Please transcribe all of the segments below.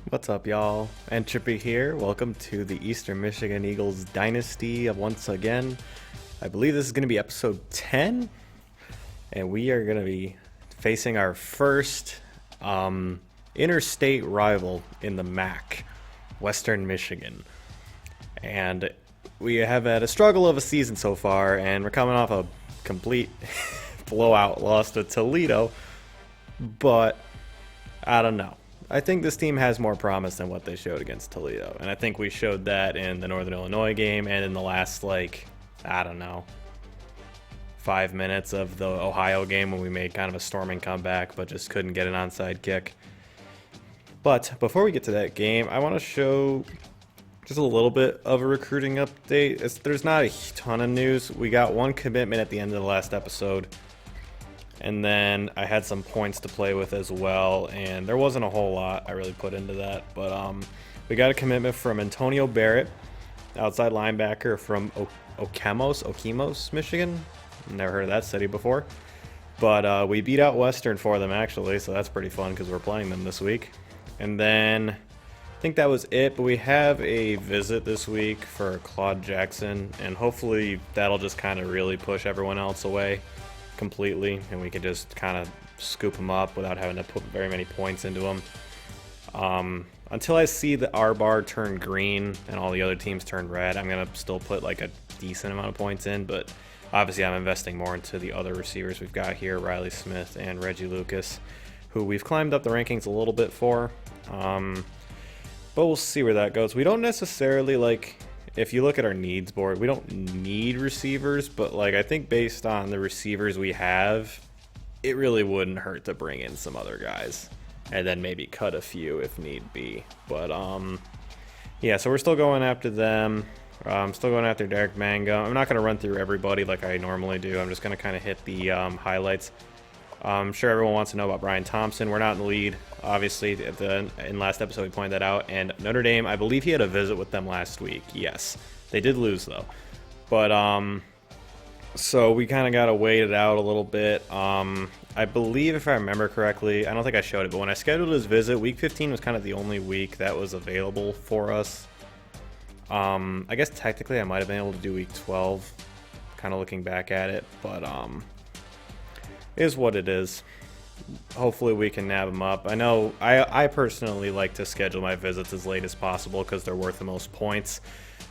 What's up, y'all? Entropy here. Welcome to the Eastern Michigan Eagles Dynasty once again. I believe this is going to be episode 10, and we are going to be facing our first interstate rival in the MAC, Western Michigan. And we have had a struggle of a season so far, and we're coming off a complete blowout loss to Toledo, but I don't know. I think this team has more promise than what they showed against Toledo. And I think we showed that in the Northern Illinois game and in the last, 5 minutes of the Ohio game when we made kind of a storming comeback but just couldn't get an onside kick. But before we get to that game, I want to show just a little bit of a recruiting update. There's not a ton of news. We got one commitment at the end of the last episode. And then I had some points to play with as well, and there wasn't a whole lot I really put into that. But we got a commitment from Antonio Barrett, outside linebacker from Okemos, Michigan. Never heard of that city before. But we beat out Western for them, actually, so that's pretty fun because we're playing them this week. And then I think that was it, but we have a visit this week for Claude Jackson, and hopefully that'll just kind of really push everyone else away completely, and we can just kind of scoop them up without having to put very many points into them. Until I see the R bar turn green and all the other teams turn red, I'm gonna still put like a decent amount of points in, but obviously I'm investing more into the other receivers we've got here, Riley Smith and Reggie Lucas, who we've climbed up the rankings a little bit for, but we'll see where that goes. We don't necessarily, if you look at our needs board, we don't need receivers, but I think based on the receivers we have, it really wouldn't hurt to bring in some other guys and then maybe cut a few if need be. But yeah, so we're still going after them. I'm still going after Derek Mango. I'm not going to run through everybody like I normally do. I'm just going to kind of hit the highlights. I'm sure everyone wants to know about Brian Thompson. We're not in the lead, obviously. In last episode, we pointed that out. And Notre Dame, I believe he had a visit with them last week. Yes, they did lose though. But so we kind of got to wait it out a little bit. I believe, if I remember correctly, I don't think I showed it, but when I scheduled his visit, week 15 was kind of the only week that was available for us. I guess technically I might have been able to do week 12, kind of looking back at it, but is what it is. Hopefully we can nab them up. I know I personally like to schedule my visits as late as possible because they're worth the most points.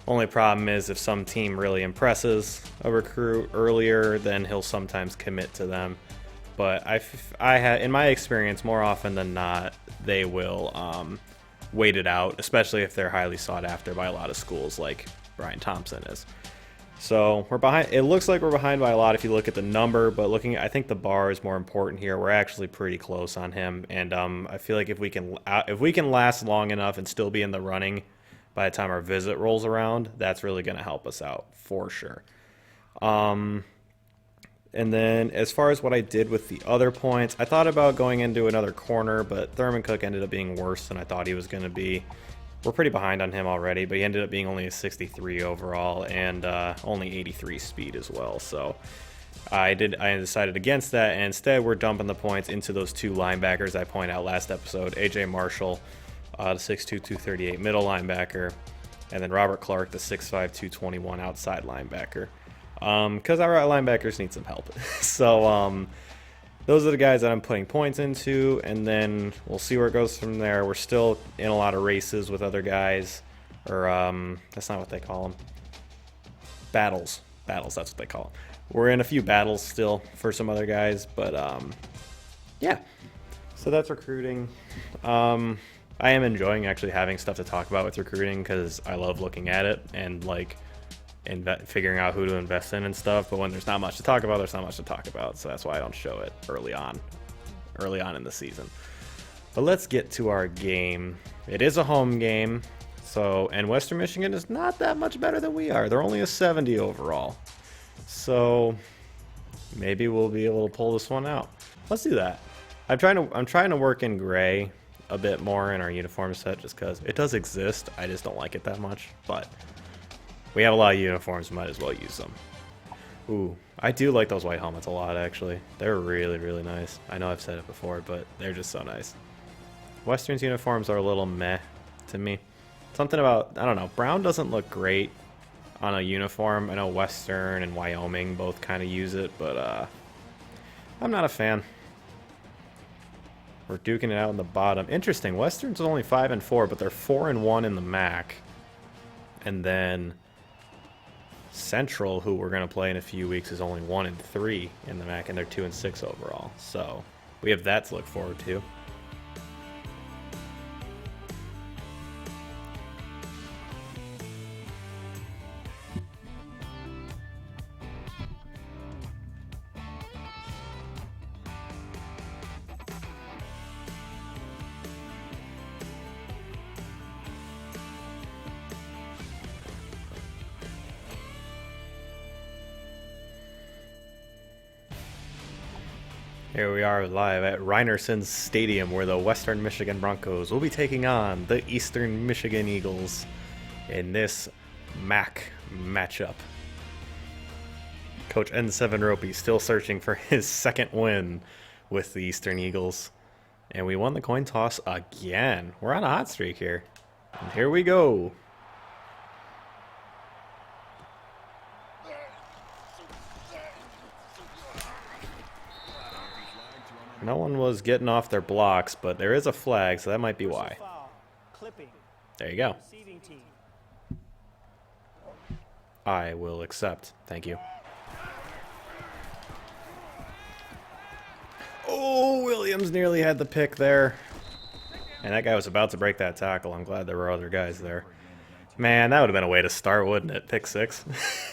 Only problem is if some team really impresses a recruit earlier, then he'll sometimes commit to them. But in my experience, more often than not, they will wait it out, especially if they're highly sought after by a lot of schools like Brian Thompson is. So we're behind. It looks like we're behind by a lot if you look at the number, but I think the bar is more important here. We're actually pretty close on him, and I feel like if we can last long enough and still be in the running by the time our visit rolls around, that's really going to help us out for sure. And then as far as what I did with the other points, I thought about going into another corner, but Thurman Cook ended up being worse than I thought he was going to be. We're pretty behind on him already, but he ended up being only a 63 overall and only 83 speed as well. So I decided against that, and instead we're dumping the points into those two linebackers I pointed out last episode. AJ Marshall, the 6'2", 238 middle linebacker, and then Robert Clark, the 6'5", 221 outside linebacker. Because our linebackers need some help. So those are the guys that I'm putting points into, and then we'll see where it goes from there. We're still in a lot of races with other guys, or that's not what they call them. Battles, that's what they call them. We're in a few battles still for some other guys, but yeah. So that's recruiting. I am enjoying actually having stuff to talk about with recruiting because I love looking at it and figuring out who to invest in and stuff, but when there's not much to talk about, there's not much to talk about, so that's why I don't show it early on in the season. But let's get to our game. It is a home game, and Western Michigan is not that much better than we are. They're only a 70 overall, so maybe we'll be able to pull this one out. Let's do that. I'm trying to work in gray a bit more in our uniform set just because it does exist. I just don't like it that much, but we have a lot of uniforms, might as well use them. Ooh, I do like those white helmets a lot, actually. They're really, really nice. I know I've said it before, but they're just so nice. Western's uniforms are a little meh to me. Something about, I don't know, brown doesn't look great on a uniform. I know Western and Wyoming both kind of use it, but I'm not a fan. We're duking it out in the bottom. Interesting, Western's only 5-4, but they're 4-1 in the MAC. And then Central, who we're going to play in a few weeks, is only 1-3 in the MAC, and they're 2-6 overall. So we have that to look forward to. Here we are live at Reinerson's Stadium, where the Western Michigan Broncos will be taking on the Eastern Michigan Eagles in this MAC matchup. Coach N7 Ropy still searching for his second win with the Eastern Eagles. And we won the coin toss again. We're on a hot streak here. And here we go. No one was getting off their blocks, but there is a flag, so that might be why. There you go. I will accept. Thank you. Oh, Williams nearly had the pick there. And that guy was about to break that tackle. I'm glad there were other guys there. Man, that would have been a way to start, wouldn't it? Pick 6.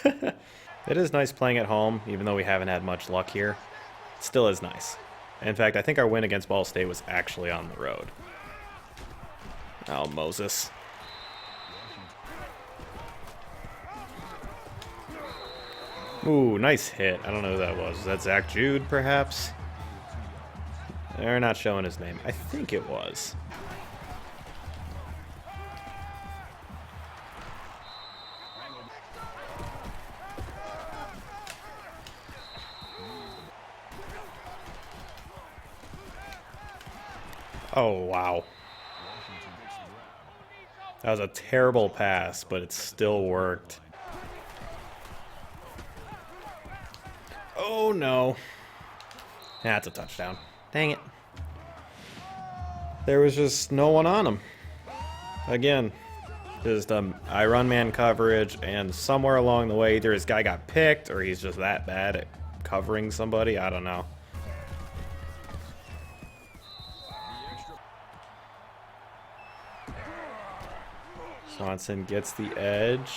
It is nice playing at home, even though we haven't had much luck here. It still is nice. In fact, I think our win against Ball State was actually on the road. Oh, Moses. Ooh, nice hit. I don't know who that was. Was that Zach Jude, perhaps? They're not showing his name. I think it was. Oh, wow. That was a terrible pass, but it still worked. Oh, no. That's a touchdown. Dang it. There was just no one on him. Again, just I run man coverage, and somewhere along the way, either his guy got picked, or he's just that bad at covering somebody. I don't know. Thompson gets the edge.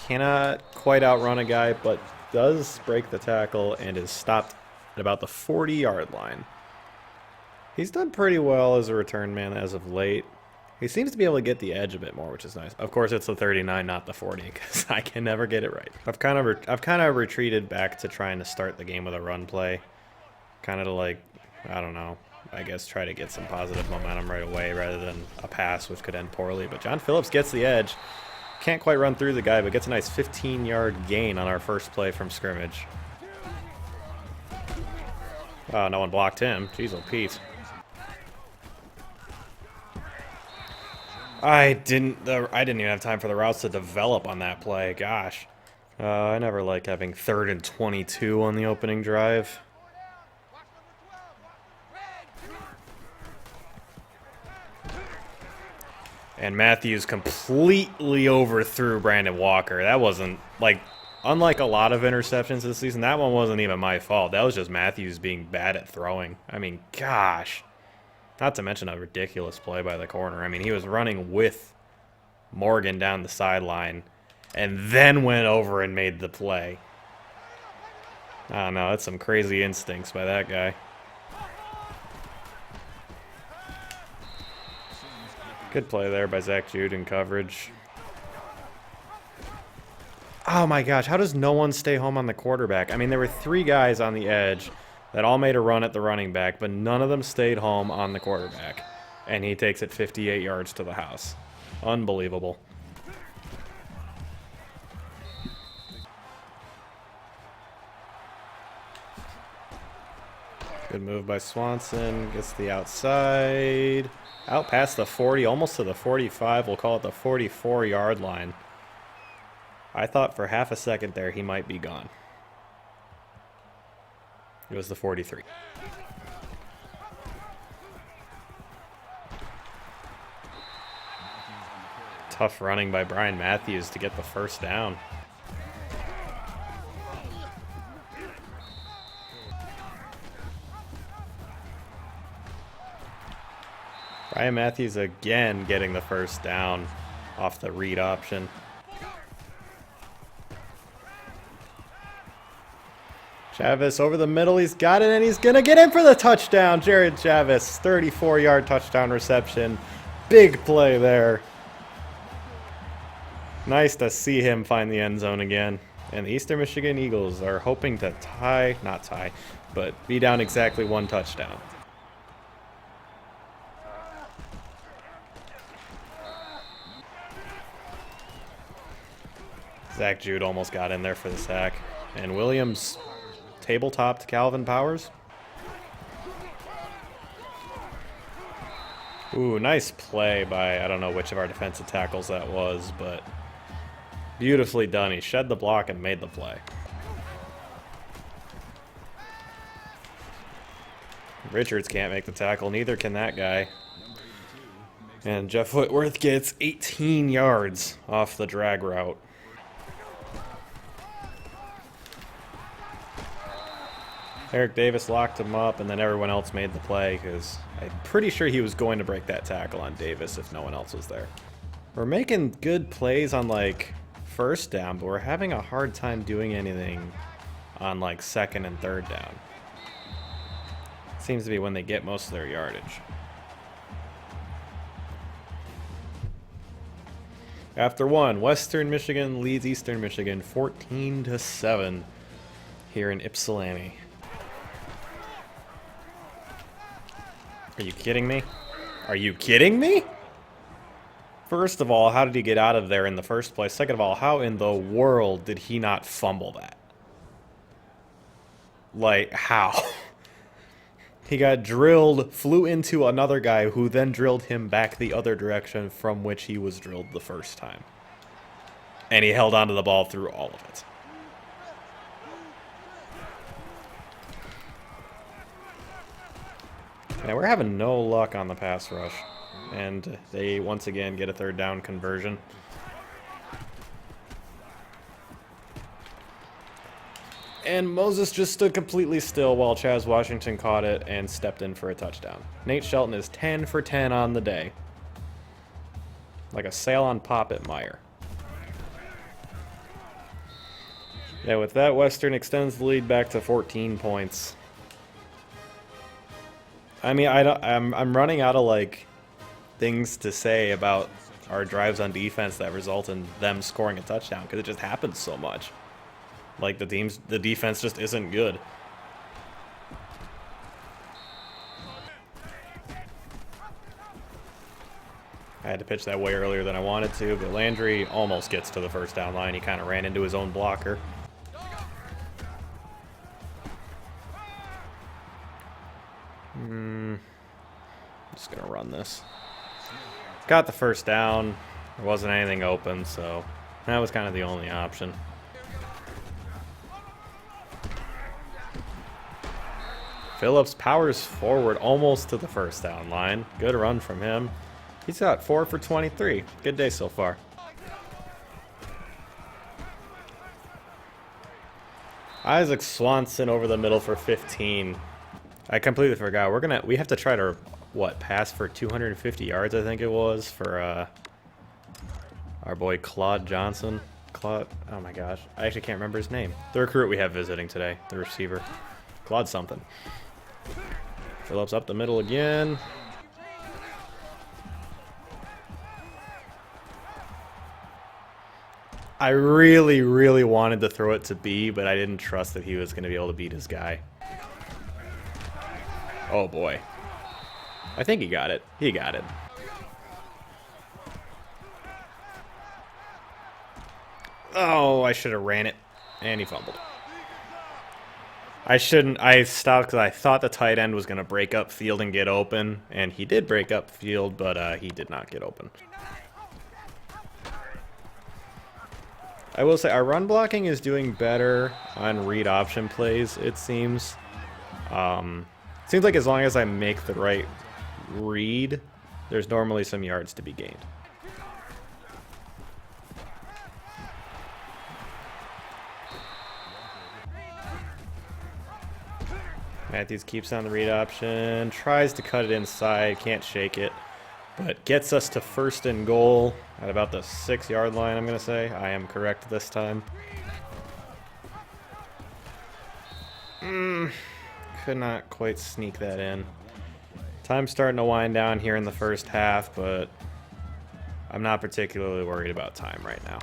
Cannot quite outrun a guy, but does break the tackle and is stopped at about the 40-yard line. He's done pretty well as a return man as of late. He seems to be able to get the edge a bit more, which is nice. Of course, it's the 39, not the 40, because I can never get it right. I've kind of retreated back to trying to start the game with a run play, kind of to, like, I don't know, I guess try to get some positive momentum right away rather than a pass, which could end poorly. But John Phillips gets the edge. Can't quite run through the guy, but gets a nice 15-yard gain on our first play from scrimmage. Oh, no one blocked him. Jeez, oh Pete. I didn't even have time for the routes to develop on that play. Gosh. I never like having 3rd and 22 on the opening drive. And Matthews completely overthrew Brandon Walker. That wasn't, like, unlike a lot of interceptions this season, that one wasn't even my fault. That was just Matthews being bad at throwing. I mean, gosh. Not to mention a ridiculous play by the corner. I mean, he was running with Morgan down the sideline and then went over and made the play. I don't know. That's some crazy instincts by that guy. Good play there by Zach Jude in coverage. Oh my gosh, how does no one stay home on the quarterback? I mean, there were 3 guys on the edge that all made a run at the running back, but none of them stayed home on the quarterback. And he takes it 58 yards to the house. Unbelievable. Good move by Swanson. Gets the outside. Out past the 40, almost to the 45. We'll call it the 44-yard line. I thought for half a second there he might be gone. It was the 43. Tough running by Brian Matthews to get the first down. Brian Matthews again getting the first down off the read option. Chavis over the middle, he's got it, and he's going to get in for the touchdown. Jared Chavis, 34-yard touchdown reception. Big play there. Nice to see him find the end zone again. And the Eastern Michigan Eagles are hoping to not tie, but be down exactly one touchdown. Zach Jude almost got in there for the sack. And Williams tabletopped Calvin Powers. Ooh, nice play by, I don't know which of our defensive tackles that was, but beautifully done. He shed the block and made the play. Richards can't make the tackle, neither can that guy. And Jeff Whitworth gets 18 yards off the drag route. Eric Davis locked him up, and then everyone else made the play because I'm pretty sure he was going to break that tackle on Davis if no one else was there. We're making good plays on, like, first down, but we're having a hard time doing anything on, like, second and third down. Seems to be when they get most of their yardage. After one, Western Michigan leads Eastern Michigan 14-7 here in Ypsilanti. Are you kidding me? Are you kidding me? First of all, how did he get out of there in the first place? Second of all, how in the world did he not fumble that? Like, how? He got drilled, flew into another guy who then drilled him back the other direction from which he was drilled the first time. And he held onto the ball through all of it. Now we're having no luck on the pass rush, and they once again get a third down conversion. And Moses just stood completely still while Chaz Washington caught it and stepped in for a touchdown. Nate Shelton is 10 for 10 on the day. Like a sail on pop at Meyer. Yeah, with that, Western extends the lead back to 14 points. I mean, I'm running out of, like, things to say about our drives on defense that result in them scoring a touchdown because it just happens so much. Like, the defense just isn't good. I had to pitch that way earlier than I wanted to, but Landry almost gets to the first down line. He kind of ran into his own blocker. Just gonna run this. Got the first down. There wasn't anything open, so that was kind of the only option. Phillips powers forward almost to the first down line. Good run from him. He's got 4 for 23. Good day so far. Isaac Swanson over the middle for 15. I completely forgot. We have to try to pass for 250 yards, I think it was, for our boy Claude Jackson. Oh my gosh, I actually can't remember his name. The recruit we have visiting today, the receiver. Claude something. Phillips up the middle again. I really, really wanted to throw it to B, but I didn't trust that he was going to be able to beat his guy. Oh boy. I think he got it. He got it. Oh, I should have ran it. And he fumbled. I stopped because I thought the tight end was going to break up field and get open, and he did break up field, but he did not get open. I will say our run blocking is doing better on read option plays, it seems. Seems like as long as I make the right read, there's normally some yards to be gained. Matthews keeps on the read option, tries to cut it inside, can't shake it, but gets us to 1st and goal at about the 6-yard line, I'm going to say. I am correct this time. Could not quite sneak that in. Time's starting to wind down here in the first half, but I'm not particularly worried about time right now.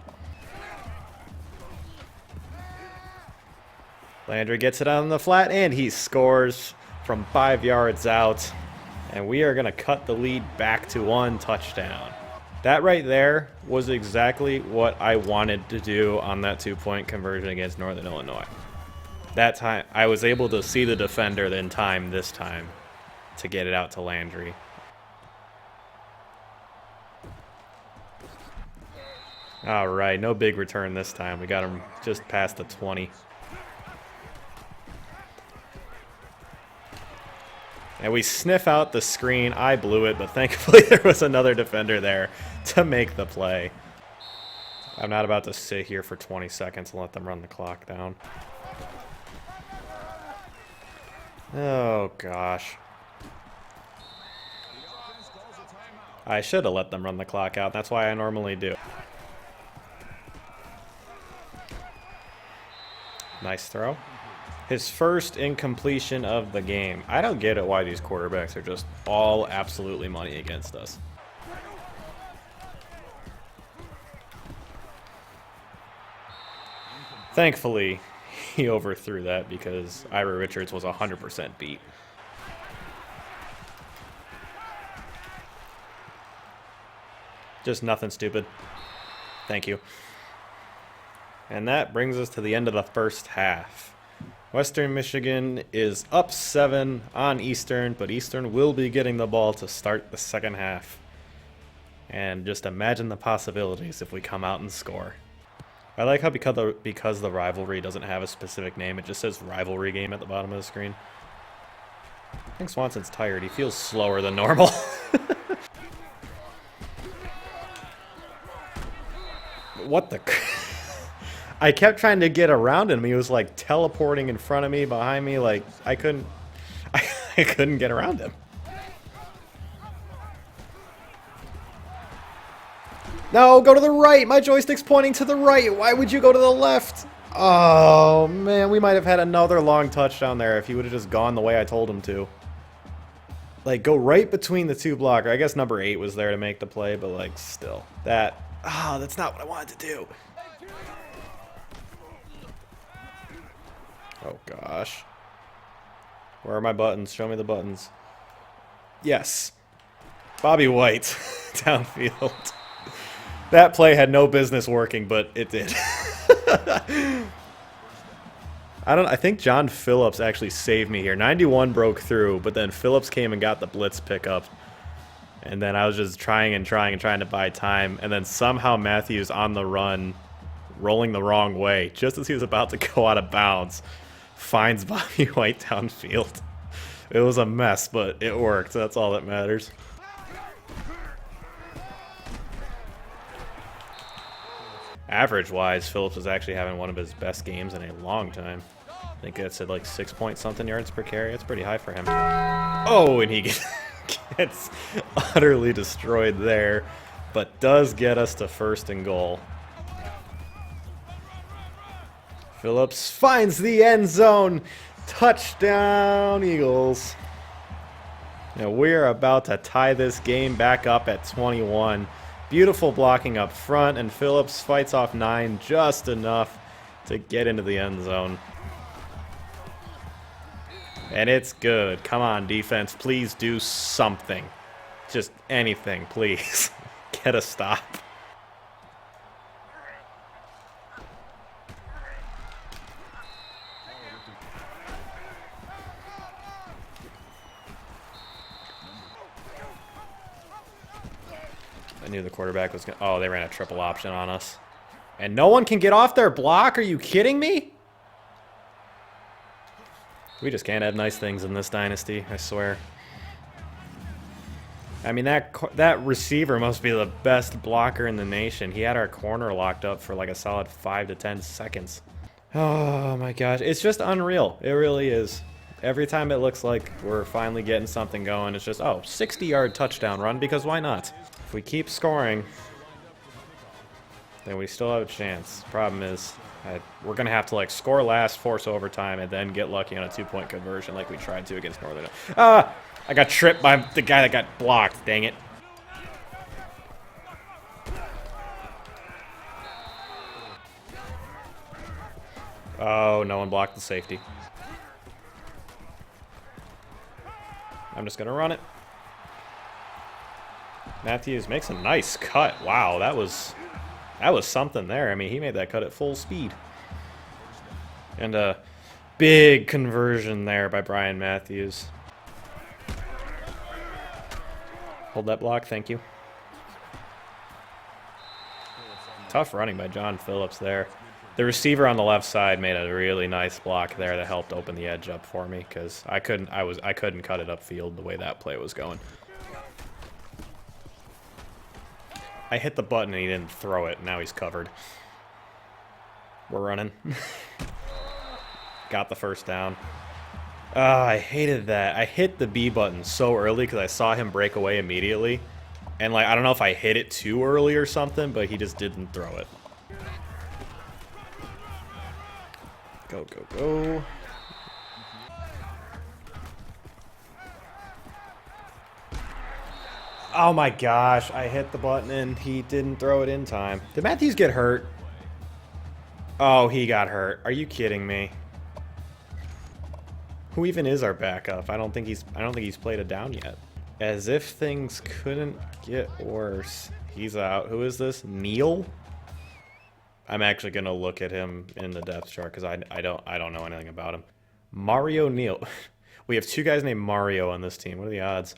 Landry gets it on the flat, and he scores from 5 yards out. And we are going to cut the lead back to 1 touchdown. That right there was exactly what I wanted to do on that 2-point conversion against Northern Illinois. That time, I was able to see the defender in time this time to get it out to Landry. All right, no big return this time. We got him just past the 20. And we sniff out the screen. I blew it, but thankfully there was another defender there to make the play. I'm not about to sit here for 20 seconds and let them run the clock down. Oh, gosh. I should have let them run the clock out. That's why I normally do. Nice throw. His first incompletion of the game. I don't get it why these quarterbacks are just all absolutely money against us. Thankfully, he overthrew that because Ira Richards was 100% beat. Just nothing stupid. Thank you. And that brings us to the end of the first half. Western Michigan is up 7 on Eastern, but Eastern will be getting the ball to start the second half. And just imagine the possibilities if we come out and score. I like how because the rivalry doesn't have a specific name, it just says rivalry game at the bottom of the screen. I think Swanson's tired. He feels slower than normal. What the... I kept trying to get around him. He was like teleporting in front of me, behind me. Like I couldn't get around him. No, go to the right. My joystick's pointing to the right. Why would you go to the left? Oh man, we might have had another long touchdown there if he would have just gone the way I told him to. Like go right between the two blocker. I guess number 8 was there to make the play, but like still. That's not what I wanted to do. Oh, gosh. Where are my buttons? Show me the buttons. Yes. Bobby White downfield. That play had no business working, but it did. I think John Phillips actually saved me here. 91 broke through, but then Phillips came and got the blitz pickup. And then I was just trying to buy time. And then somehow Matthews on the run, rolling the wrong way, just as he was about to go out of bounds, finds Bobby White downfield. It was a mess, but it worked. That's all that matters. Average-wise, Phillips is actually having one of his best games in a long time. I think it's at like 6-point-something yards per carry. It's pretty high for him. Oh, and he gets utterly destroyed there, but does get us to 1st and goal. Phillips finds the end zone. Touchdown, Eagles. Now we're about to tie this game back up at 21. Beautiful blocking up front, and Phillips fights off 9 just enough to get into the end zone. And it's good. Come on, defense. Please do something. Just anything, please. Get a stop. knew the quarterback was going to... Oh, they ran a triple option on us. And no one can get off their block? Are you kidding me? We just can't have nice things in this dynasty, I swear. I mean, that receiver must be the best blocker in the nation. He had our corner locked up for like a solid 5 to 10 seconds. Oh my gosh, it's just unreal. It really is. Every time it looks like we're finally getting something going, it's just, oh, 60-yard touchdown run, because why not? If we keep scoring, then we still have a chance. Problem is, we're going to have to like score last, force overtime, and then get lucky on a 2-point conversion like we tried to against Northern. Ah! I got tripped by the guy that got blocked, dang it. Oh, no one blocked the safety. I'm just going to run it. Matthews makes a nice cut. Wow, that was something there. I mean, he made that cut at full speed. And a big conversion there by Brian Matthews. Hold that block, thank you. Tough running by John Phillips there. The receiver on the left side made a really nice block there that helped open the edge up for me because I couldn't cut it upfield the way that play was going. I hit the button and he didn't throw it. Now he's covered. We're running. Got the first down. Oh, I hated that. I hit the B button so early because I saw him break away immediately. And, like, I don't know if I hit it too early or something, but he just didn't throw it. Go, go, go. Oh my gosh, I hit the button and he didn't throw it in time. Did Matthews get hurt? Oh, he got hurt. Are you kidding me? Who even is our backup? I don't think he's played a down yet. As if things couldn't get worse. He's out. Who is this? Neil? I'm actually gonna look at him in the depth chart because I don't know anything about him. Mario Neal. We have two guys named Mario on this team. What are the odds?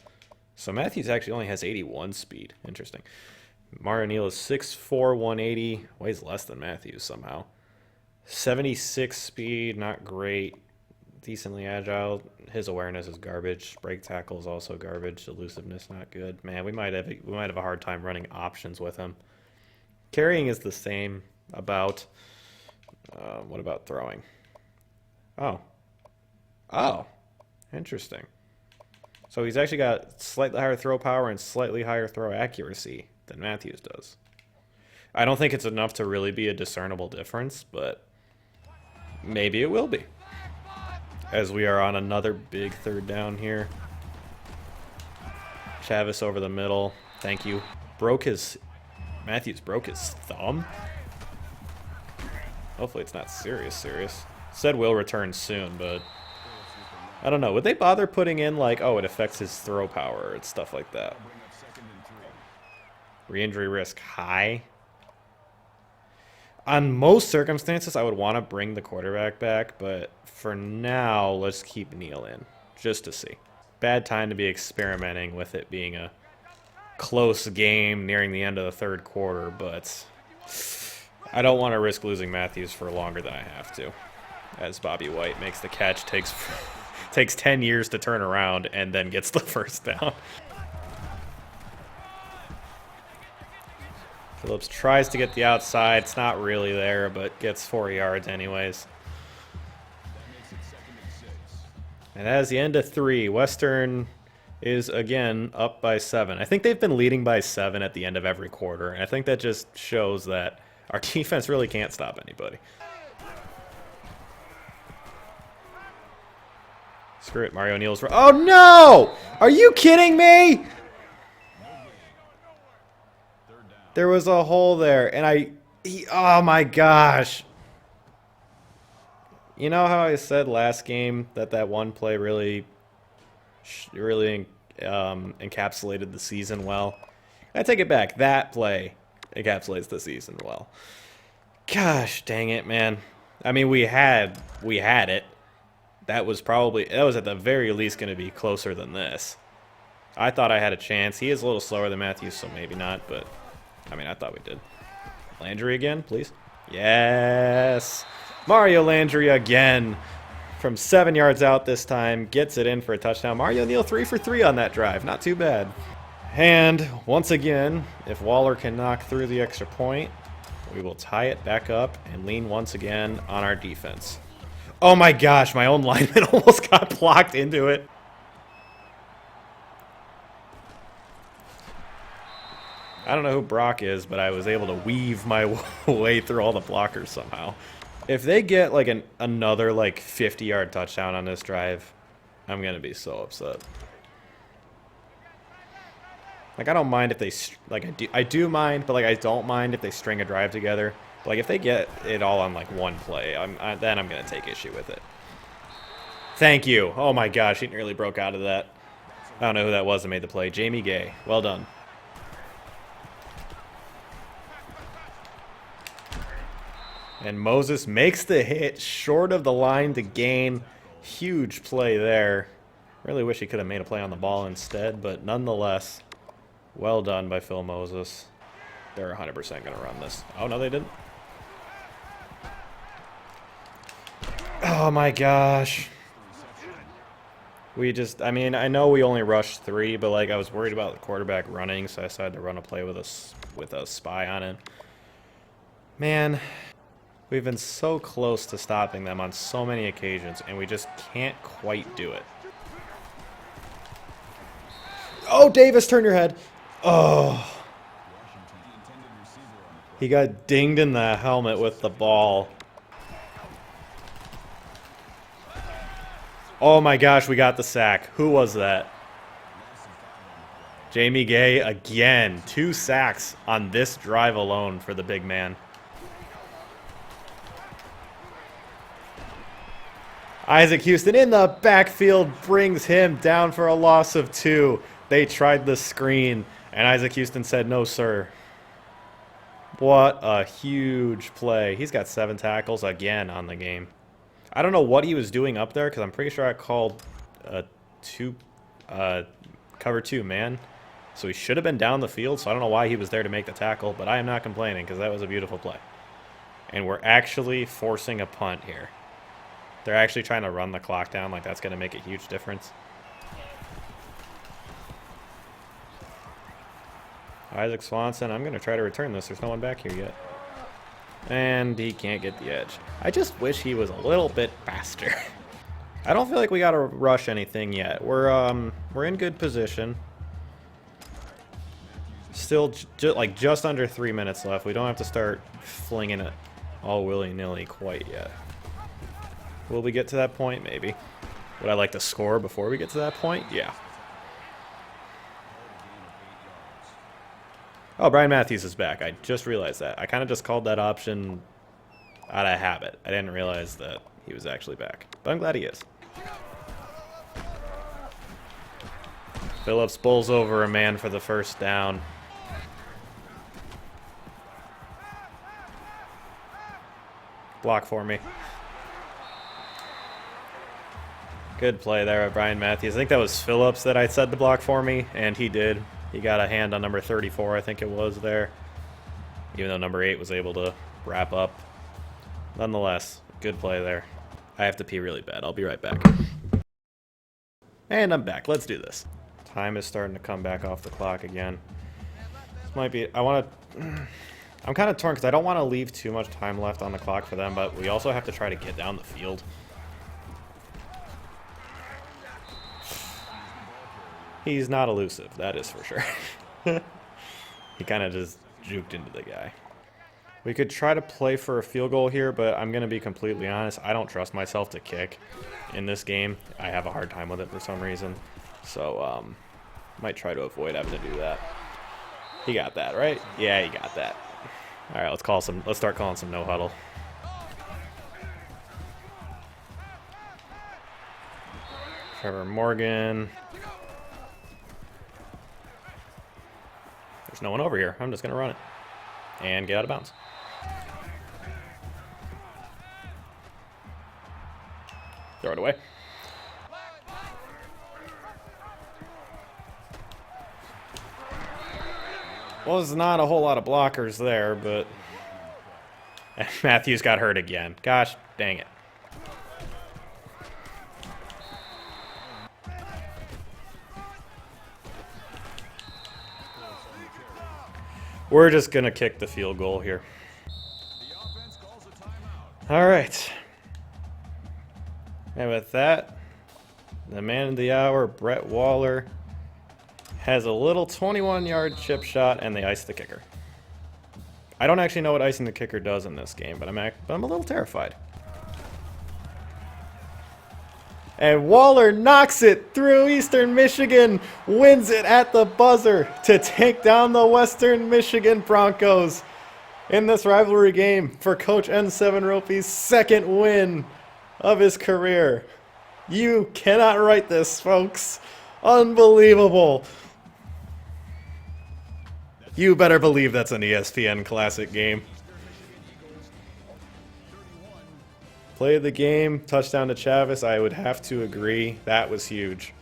So Matthews actually only has 81 speed. Interesting. Mario Neal is 6'4", 180. Weighs less than Matthews somehow. 76 speed, not great. Decently agile. His awareness is garbage. Break tackle is also garbage. Elusiveness not good. Man, we might have a hard time running options with him. Carrying is the same. About what about throwing? Oh, interesting. So he's actually got slightly higher throw power and slightly higher throw accuracy than Matthews does. I don't think it's enough to really be a discernible difference, but maybe it will be. As we are on another big third down here. Chavis over the middle. Thank you. Matthews broke his thumb? Hopefully it's not serious. Said will return soon, but I don't know. Would they bother putting in like, oh, it affects his throw power and stuff like that? Re-injury risk high. On most circumstances, I would want to bring the quarterback back, but for now, let's keep Neal in, just to see. Bad time to be experimenting with it being a close game nearing the end of the third quarter, but I don't want to risk losing Matthews for longer than I have to. As Bobby White makes the catch, takes 10 years to turn around, and then gets the first down. Phillips tries to get the outside. It's not really there, but gets 4 yards anyways. And that is the end of 3. Western is, again, up by 7. I think they've been leading by 7 at the end of every quarter, and I think that just shows that our defense really can't stop anybody. Screw it, Mario Neal's... Oh, no! Are you kidding me? There was a hole there, and oh my gosh. You know how I said last game that one play really encapsulated the season well? I take it back. That play encapsulates the season well. Gosh, dang it, man. I mean, we had it. That was at the very least going to be closer than this. I thought I had a chance. He is a little slower than Matthews, so maybe not, but I mean, I thought we did. Landry again, please. Yes. Mario Landry again. From 7 yards out this time. Gets it in for a touchdown. Mario Neal 3 for 3 on that drive. Not too bad. And once again, if Waller can knock through the extra point, we will tie it back up and lean once again on our defense. Oh my gosh, my own lineman almost got blocked into it. I don't know who Brock is, but I was able to weave my way through all the blockers somehow. If they get like another like 50-yard touchdown on this drive, I'm going to be so upset. Like, I don't mind if they, like, I do mind, but like I don't mind if they string a drive together. But, like, if they get it all on like one play, then I'm going to take issue with it. Thank you. Oh my gosh, he nearly broke out of that. I don't know who that was that made the play. Jamie Gay. Well done. And Moses makes the hit short of the line to gain. Huge play there. Really wish he could have made a play on the ball instead, but nonetheless, well done by Phil Moses. They're 100% going to run this. Oh, no, they didn't. Oh, my gosh. We just, I mean, I know we only rushed 3, but, like, I was worried about the quarterback running, so I decided to run a play with a spy on it. Man, we've been so close to stopping them on so many occasions, and we just can't quite do it. Oh, Davis, turn your head. Oh. He got dinged in the helmet with the ball. Oh my gosh, we got the sack. Who was that? Jamie Gay again. 2 sacks on this drive alone for the big man. Isaac Houston in the backfield brings him down for a loss of 2. They tried the screen, and Isaac Houston said, no, sir. What a huge play. He's got 7 tackles again on the game. I don't know what he was doing up there because I'm pretty sure I called cover 2 man. So he should have been down the field, so I don't know why he was there to make the tackle, but I am not complaining because that was a beautiful play. And we're actually forcing a punt here. They're actually trying to run the clock down, like that's going to make a huge difference. Isaac Swanson, I'm going to try to return this. There's no one back here yet. And he can't get the edge. I just wish he was a little bit faster. I don't feel like we got to rush anything yet. We're in good position. Still like just under 3 minutes left. We don't have to start flinging it all willy-nilly quite yet. Will we get to that point? Maybe. Would I like to score before we get to that point? Yeah. Oh, Brian Matthews is back. I just realized that. I kind of just called that option out of habit. I didn't realize that he was actually back. But I'm glad he is. Phillips bowls over a man for the first down. Block for me. Good play there by Brian Matthews. I think that was Phillips that I said to block for me, and he did. He got a hand on number 34, I think it was there. Even though number 8 was able to wrap up. Nonetheless, good play there. I have to pee really bad. I'll be right back. And I'm back. Let's do this. Time is starting to come back off the clock again. This might be... I'm kind of torn because I don't want to leave too much time left on the clock for them, but we also have to try to get down the field. He's not elusive, that is for sure. He kind of just juked into the guy. We could try to play for a field goal here, but I'm going to be completely honest. I don't trust myself to kick in this game. I have a hard time with it for some reason. So, might try to avoid having to do that. He got that, right? Yeah, he got that. All right, let's start calling some no huddle. Trevor Morgan. There's no one over here. I'm just going to run it. And get out of bounds. Throw it away. Was not a whole lot of blockers there, but Matthews got hurt again. Gosh dang it. We're just going to kick the field goal here. All right. And with that, the man of the hour, Brett Waller, has a little 21-yard chip shot, and they ice the kicker. I don't actually know what icing the kicker does in this game, but I'm a little terrified. And Waller knocks it through. Eastern Michigan wins it at the buzzer to take down the Western Michigan Broncos in this rivalry game for Coach N7 Ropy's second win of his career. You cannot write this, folks. Unbelievable. You better believe that's an ESPN Classic game. Play of the game, touchdown to Chavis. I would have to agree. That was huge.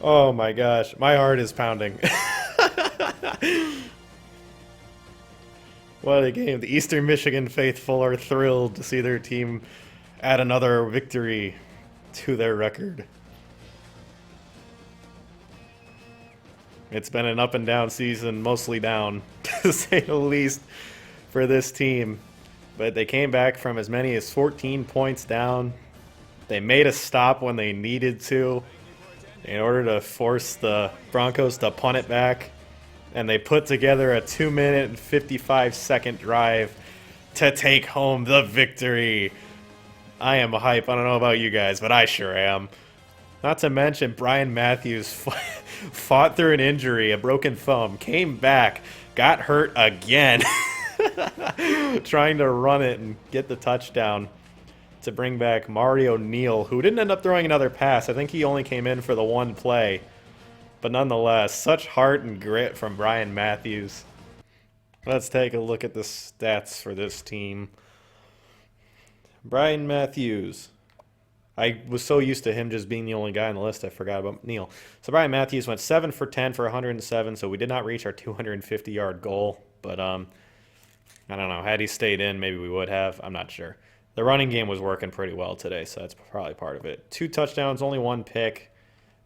Oh my gosh, my heart is pounding. What a game. The Eastern Michigan faithful are thrilled to see their team add another victory to their record. It's been an up and down season, mostly down, to say the least, for this team. But they came back from as many as 14 points down. They made a stop when they needed to in order to force the Broncos to punt it back. And they put together a 2-minute and 55-second drive to take home the victory. I am hype. I don't know about you guys, but I sure am. Not to mention Brian Matthews fought through an injury, a broken thumb, came back, got hurt again. Trying to run it and get the touchdown to bring back Mario Neal, who didn't end up throwing another pass. I think he only came in for the one play. But nonetheless, such heart and grit from Brian Matthews. Let's take a look at the stats for this team. Brian Matthews. I was so used to him just being the only guy on the list, I forgot about Neal. So Brian Matthews went 7 for 10 for 107, so we did not reach our 250-yard goal. But I don't know. Had he stayed in, maybe we would have. I'm not sure. The running game was working pretty well today, so that's probably part of it. 2 touchdowns, only 1 pick.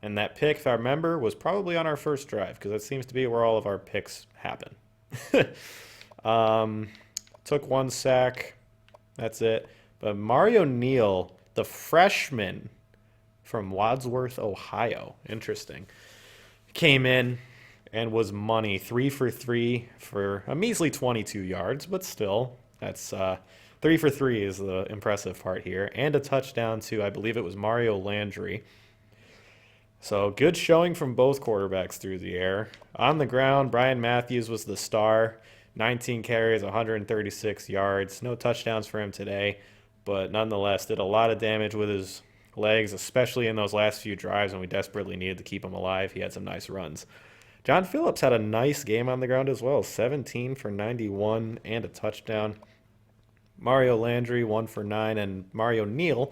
And that pick, if I remember, was probably on our first drive, because that seems to be where all of our picks happen. Took 1 sack. That's it. But Mario Neal, the freshman from Wadsworth, Ohio, interesting, came in and was money. 3 for 3 for a measly 22 yards, but still, that's 3 for 3 is the impressive part here. And a touchdown to, I believe it was Mario Landry. So good showing from both quarterbacks through the air. On the ground, Brian Matthews was the star. 19 carries, 136 yards. No touchdowns for him today, but nonetheless did a lot of damage with his legs, especially in those last few drives when we desperately needed to keep him alive. He had some nice runs. John Phillips had a nice game on the ground as well. 17 for 91 and a touchdown. Mario Landry, 1 for 9, and Mario Neal.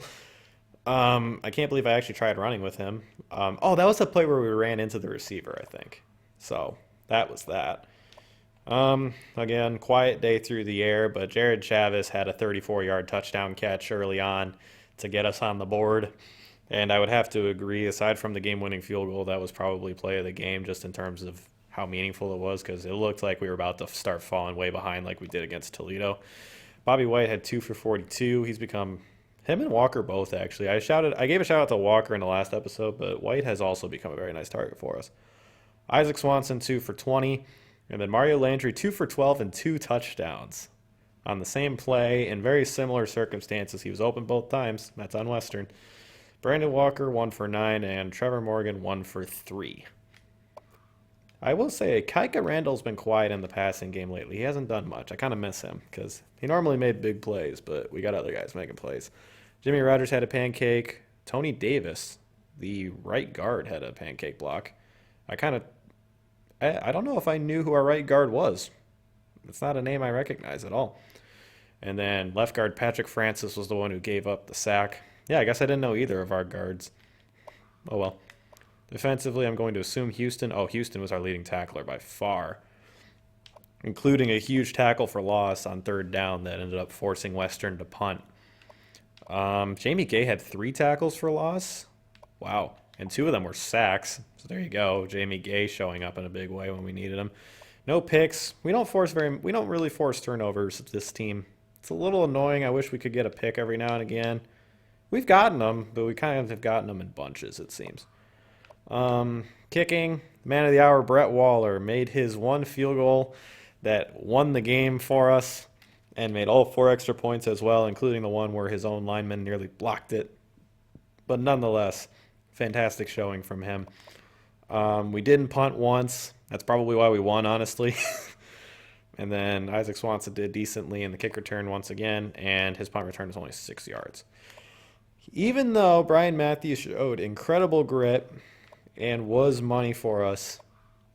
I can't believe I actually tried running with him. Oh, that was the play where we ran into the receiver, I think. So that was that. Again, quiet day through the air, but Jared Chavis had a 34-yard touchdown catch early on to get us on the board. And I would have to agree, aside from the game-winning field goal, that was probably play of the game just in terms of how meaningful it was, because it looked like we were about to start falling way behind like we did against Toledo. Bobby White had 2 for 42. He's become... Him and Walker both, actually. I gave a shout-out to Walker in the last episode, but White has also become a very nice target for us. Isaac Swanson, 2 for 20. And then Mario Landry, 2 for 12 and 2 touchdowns. On the same play, in very similar circumstances. He was open both times. That's on Western. Brandon Walker, 1 for 9. And Trevor Morgan, 1 for 3. I will say, Kaika Randall's been quiet in the passing game lately. He hasn't done much. I kind of miss him because he normally made big plays, but we got other guys making plays. Jimmy Rogers had a pancake. Tony Davis, the right guard, had a pancake block. I don't know if I knew who our right guard was. It's not a name I recognize at all. And then left guard Patrick Francis was the one who gave up the sack. Yeah, I guess I didn't know either of our guards. Oh well. Defensively, I'm going to assume Houston. Oh, Houston was our leading tackler by far, including a huge tackle for loss on third down that ended up forcing Western to punt. Jamie Gay had 3 tackles for loss. Wow. And 2 of them were sacks. So there you go. Jamie Gay showing up in a big way when we needed him. No picks. We don't really force turnovers at this team. It's a little annoying. I wish we could get a pick every now and again. We've gotten them, but we kind of have gotten them in bunches, it seems. Kicking, man of the hour, Brett Waller made his 1 field goal that won the game for us and made all 4 extra points as well, including the one where his own lineman nearly blocked it. But nonetheless, fantastic showing from him. We didn't punt once. That's probably why we won, honestly. And then Isaac Swanson did decently in the kick return once again, and his punt return was only 6 yards. Even though Brian Matthews showed incredible grit and was money for us,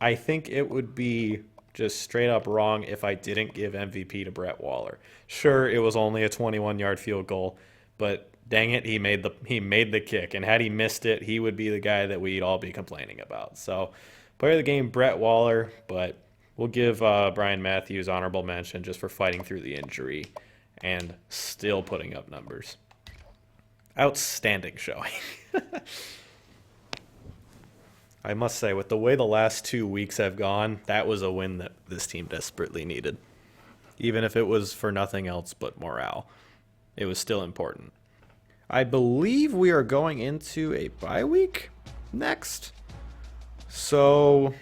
I think it would be just straight up wrong if I didn't give MVP to Brett Waller. Sure, it was only a 21-yard field goal, but dang it, he made the kick, and had he missed it, he would be the guy that we'd all be complaining about. So, player of the game, Brett Waller, but we'll give Brian Matthews honorable mention just for fighting through the injury and still putting up numbers. Outstanding showing. I must say, with the way the last 2 weeks have gone, that was a win that this team desperately needed. Even if it was for nothing else but morale, it was still important. I believe we are going into a bye week next. So,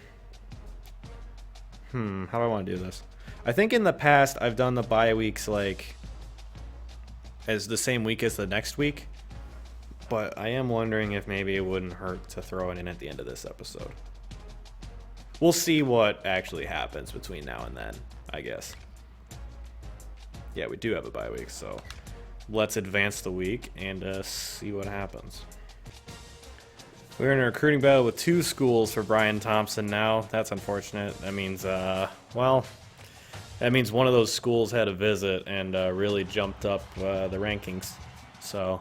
how do I want to do this? I think in the past I've done the bye weeks like as the same week as the next week. But I am wondering if maybe it wouldn't hurt to throw it in at the end of this episode. We'll see what actually happens between now and then, I guess. Yeah, we do have a bye week, so let's advance the week and see what happens. We're in a recruiting battle with 2 schools for Brian Thompson now. That's unfortunate. That means, that means one of those schools had a visit and really jumped up the rankings. So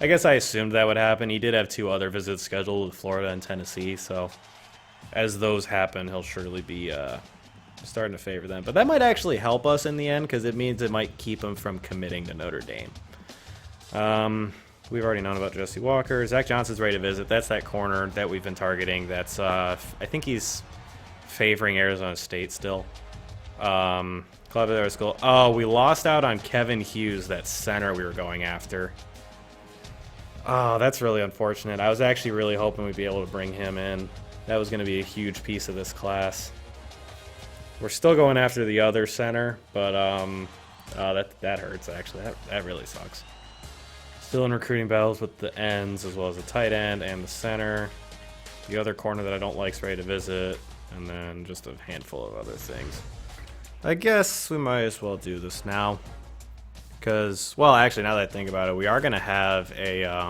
I guess I assumed that would happen. He did have 2 other visits scheduled with Florida and Tennessee, so as those happen, he'll surely be starting to favor them. But that might actually help us in the end, because it means it might keep him from committing to Notre Dame. We've already known about Jesse Walker. Zach Johnson's ready to visit. That's that corner that we've been targeting. That's I think he's favoring Arizona State still. Club School. Oh, we lost out on Kevin Hughes, that center we were going after. Oh, that's really unfortunate. I was actually really hoping we'd be able to bring him in. That was going to be a huge piece of this class. We're still going after the other center, but that hurts, actually. That really sucks. Still in recruiting battles with the ends, as well as the tight end and the center. The other corner that I don't like is ready to visit, and then just a handful of other things. I guess we might as well do this now. Because, well, actually, now that I think about it, we are going to have a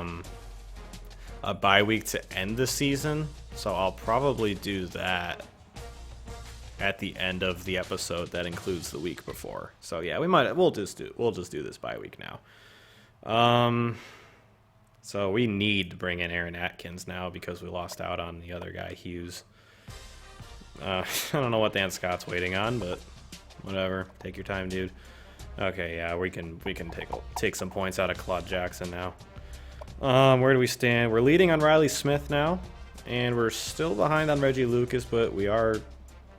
bye week to end the season, so I'll probably do that at the end of the episode that includes the week before. So yeah, we'll just do this bye week now. So we need to bring in Aaron Atkins now because we lost out on the other guy, Hughes. I don't know what Dan Scott's waiting on, but whatever. Take your time, dude. Okay, yeah, we can take some points out of Claude Jackson now. Where do we stand? We're leading on Riley Smith now, and we're still behind on Reggie Lucas, but we are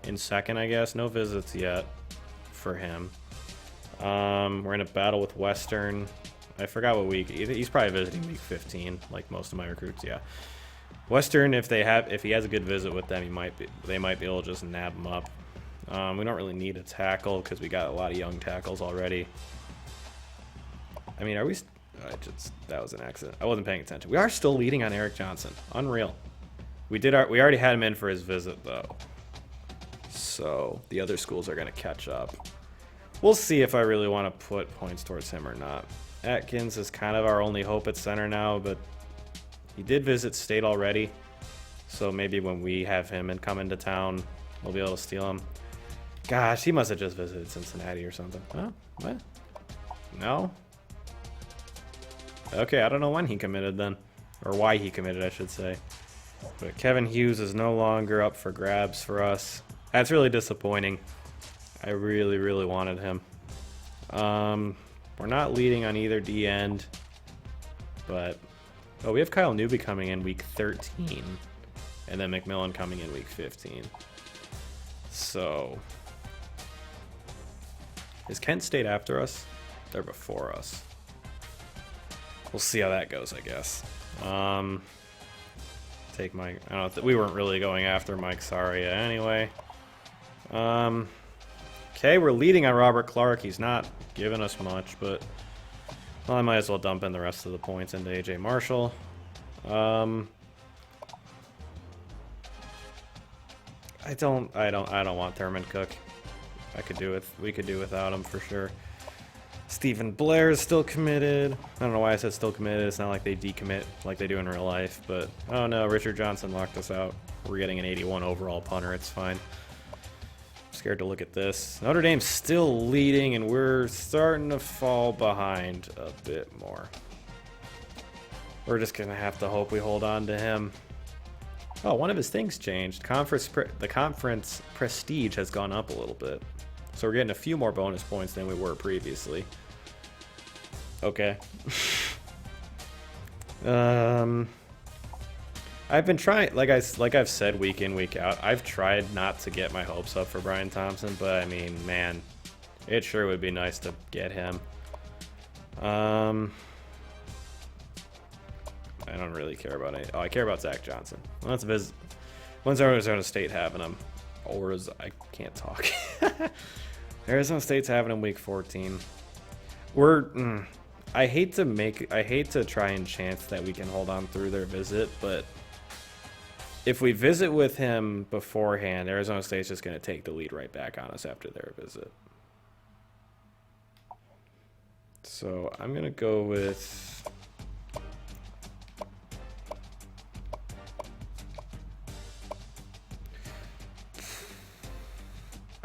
in second, I guess. No visits yet for him. We're in a battle with Western. I forgot what week. He's probably visiting week 15, like most of my recruits. Yeah, Western. If he has a good visit with them, they might be able to just nab him up. We don't really need a tackle because we got a lot of young tackles already. I mean, are we? That was an accident. I wasn't paying attention. We are still leading on Eric Johnson. Unreal. We already had him in for his visit though, so the other schools are gonna catch up. We'll see if I really want to put points towards him or not. Atkins is kind of our only hope at center now, but he did visit state already, so maybe when we have him and come into town, we'll be able to steal him. Gosh, he must have just visited Cincinnati or something. Huh? What? No? Okay, I don't know when he committed then. Or why he committed, I should say. But Kevin Hughes is no longer up for grabs for us. That's really disappointing. I really, really wanted him. We're not leading on either D end, but we have Kyle Newby coming in week 13, and then McMillan coming in week 15. So, is Kent State after us? They're before us. We'll see how that goes, I guess. Take Mike. I don't know. We weren't really going after Mike Saria anyway. Okay, we're leading on Robert Clark. He's not giving us much, but well, I might as well dump in the rest of the points into AJ Marshall. I don't want Thurman Cook. We could do without him for sure. Stephen Blair is still committed. I don't know why I said still committed. It's not like they decommit like they do in real life, but oh no, Richard Johnson locked us out. We're getting an 81 overall punter. It's fine. I'm scared to look at this. Notre Dame's still leading, and we're starting to fall behind a bit more. We're just gonna have to hope we hold on to him. Oh, one of his things changed. The conference prestige has gone up a little bit. So we're getting a few more bonus points than we were previously. Okay. I've been trying, like I've said week in, week out, I've tried not to get my hopes up for Brian Thompson, but I mean, man, it sure would be nice to get him. I don't really care about any. Oh, I care about Zach Johnson. Let's visit. When's Arizona State having him? Or is I can't talk. Arizona State's having him week 14. I hate to try and chance that we can hold on through their visit, but if we visit with him beforehand, Arizona State's just going to take the lead right back on us after their visit. So I'm going to go with...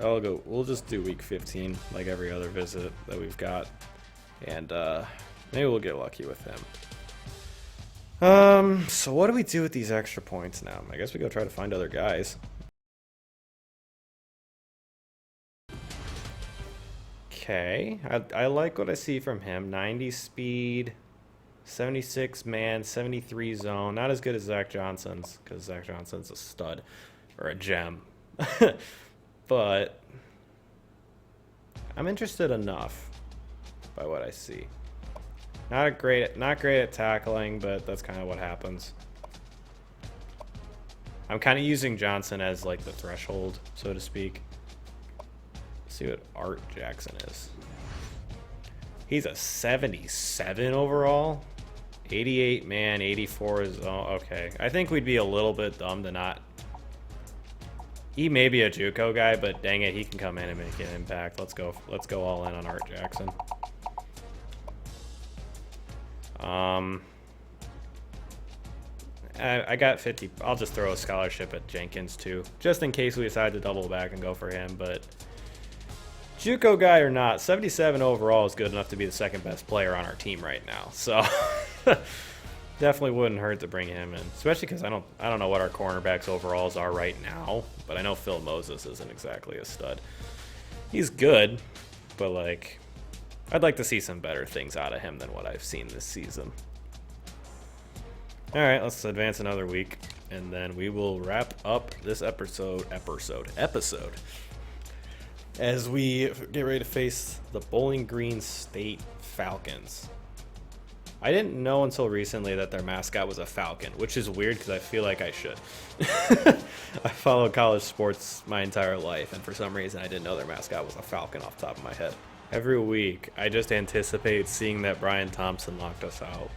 we'll just do week 15 like every other visit that we've got, and maybe we'll get lucky with him. So what do we do with these extra points now? I guess we go try to find other guys. Okay, I like what I see from him. 90 speed, 76 man, 73 zone. Not as good as Zach Johnson's, because Zach Johnson's a stud or a gem. But I'm interested enough by what I see. Not great at tackling, but that's kind of what happens. I'm kind of using Johnson as like the threshold, so to speak. Let's see what Art Jackson is. He's a 77 overall. 88 man, 84 is okay. I think we'd be a little bit dumb to not. He may be a JUCO guy, but dang it, he can come in and make an impact. Let's go all in on Art Jackson. I got 50. I'll just throw a scholarship at Jenkins too, just in case we decide to double back and go for him. But JUCO guy or not, 77 overall is good enough to be the second best player on our team right now. So definitely wouldn't hurt to bring him in, especially because I don't know what our cornerbacks overalls are right now, but I know Phil Moses isn't exactly a stud. He's good, but like I'd like to see some better things out of him than what I've seen this season. All right, let's advance another week, and then we will wrap up this episode as we get ready to face the Bowling Green State Falcons. I didn't know until recently that their mascot was a falcon, which is weird because I feel like I should. I followed college sports my entire life, and for some reason I didn't know their mascot was a falcon off the top of my head. Every week, I just anticipate seeing that Brian Thompson locked us out.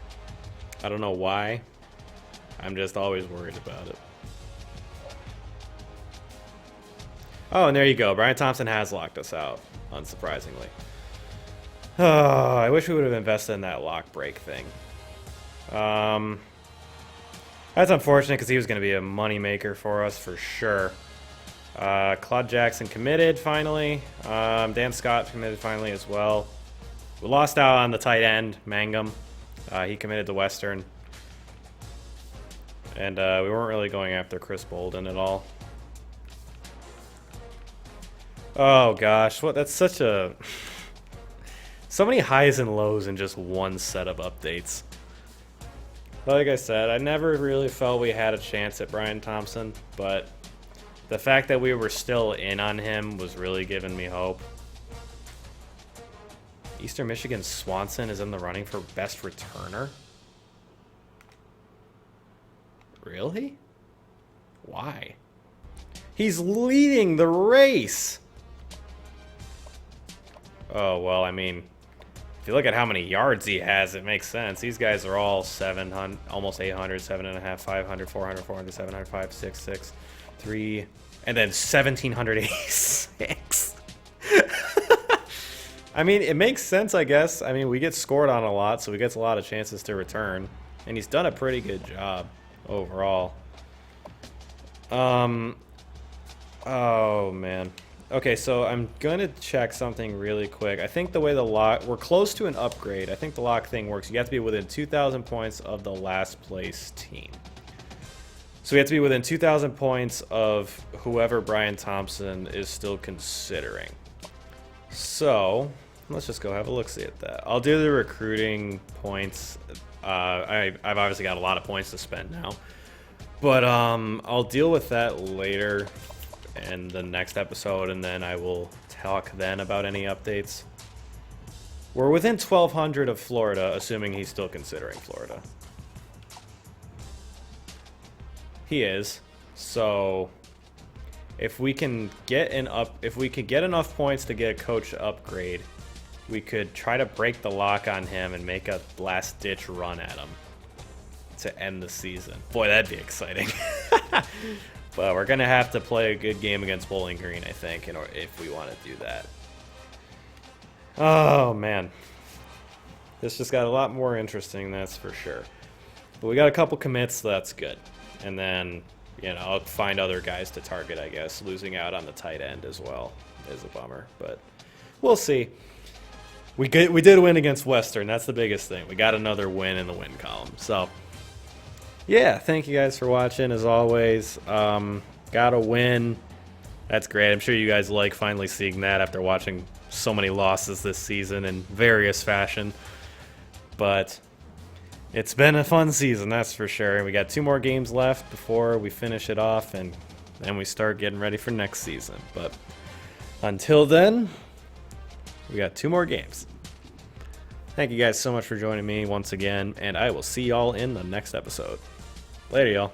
I don't know why. I'm just always worried about it. Oh, and there you go. Brian Thompson has locked us out, unsurprisingly. Oh, I wish we would have invested in that lock break thing. That's unfortunate because he was going to be a moneymaker for us for sure. Claude Jackson committed finally. Dan Scott committed finally as well. We lost out on the tight end, Mangum. He committed to Western. And we weren't really going after Chris Bolden at all. Oh gosh, what? That's such a... So many highs and lows in just one set of updates. Like I said, I never really felt we had a chance at Brian Thompson, but the fact that we were still in on him was really giving me hope. Eastern Michigan Swanson is in the running for best returner? Really? Why? He's leading the race! Oh, well, I mean, if you look at how many yards he has, it makes sense. These guys are all 700, almost 800, 7.5, 500, 400, 400, 700, 5, 6, 6, 3, and then 1,786. I mean, it makes sense, I guess. I mean, we get scored on a lot, so he gets a lot of chances to return. And he's done a pretty good job overall. Oh, man. Okay, so I'm going to check something really quick. I think the way the lock... We're close to an upgrade. I think the lock thing works. You have to be within 2,000 points of the last place team. So we have to be within 2,000 points of whoever Brian Thompson is still considering. So, let's just go have a look-see at that. I'll do the recruiting points. I've obviously got a lot of points to spend now. But I'll deal with that later in the next episode, and then I will talk then about any updates. We're within 1,200 of Florida, assuming he's still considering Florida. He is. So if we can get enough points to get a coach upgrade, we could try to break the lock on him and make a last-ditch run at him to end the season. Boy, that'd be exciting. But we're going to have to play a good game against Bowling Green, I think, if we want to do that. Oh, man. This just got a lot more interesting, that's for sure. But we got a couple commits, so that's good. And then, you know, I'll find other guys to target, I guess. Losing out on the tight end as well is a bummer, but we'll see. We did win against Western. That's the biggest thing. We got another win in the win column. So, yeah, thank you guys for watching, as always. Got a win. That's great. I'm sure you guys like finally seeing that after watching so many losses this season in various fashion. But it's been a fun season, that's for sure. We got 2 more games left before we finish it off, and then we start getting ready for next season. But until then, we got 2 more games. Thank you guys so much for joining me once again, and I will see y'all in the next episode. Later, y'all.